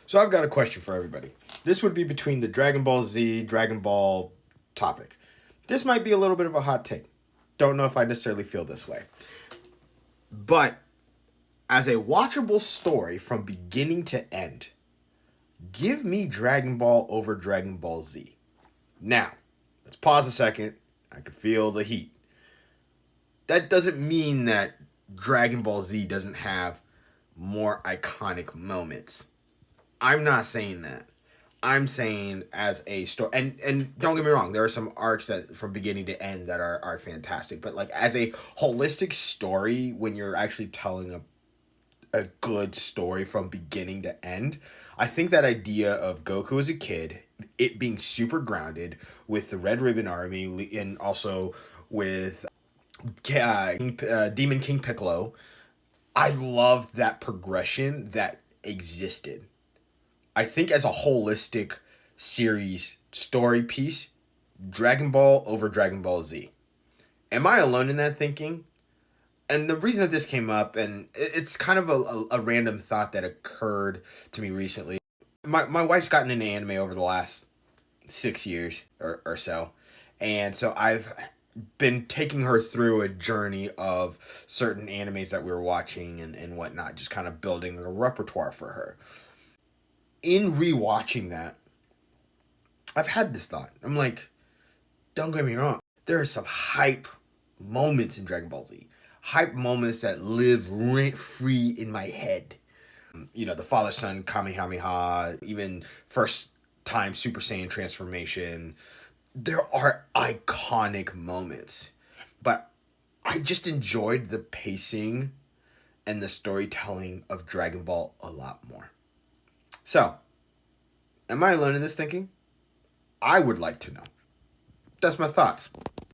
So I've got a question for everybody. This would be between the Dragon Ball Z, Dragon Ball topic. This might be a little bit of a hot take. Don't know if I necessarily feel this way. But as a watchable story from beginning to end, give me Dragon Ball over Dragon Ball Z. Now, let's pause a second. I can feel the heat. That doesn't mean that Dragon Ball Z doesn't have more iconic moments. I'm not saying that. I'm saying as a story, and don't get me wrong, there are some arcs that from beginning to end that are fantastic. But like as a holistic story, when you're actually telling a good story from beginning to end, I think that idea of Goku as a kid, it being super grounded with the Red Ribbon Army, and also with Demon King Piccolo, I loved that progression that existed. I think as a holistic series story piece, Dragon Ball over Dragon Ball Z. Am I alone in that thinking? And the reason that this came up, and it's kind of a random thought that occurred to me recently. My wife's gotten into anime over the last 6 years or so. And so I've been taking her through a journey of certain animes that we were watching and whatnot, just kind of building a repertoire for her. In rewatching that, I've had this thought. I'm like, don't get me wrong. There are some hype moments in Dragon Ball Z. Hype moments that live rent free in my head. You know, the father son Kamehameha, even first time Super Saiyan transformation. There are iconic moments. But I just enjoyed the pacing and the storytelling of Dragon Ball a lot more. So, am I alone in this thinking? I would like to know. That's my thoughts.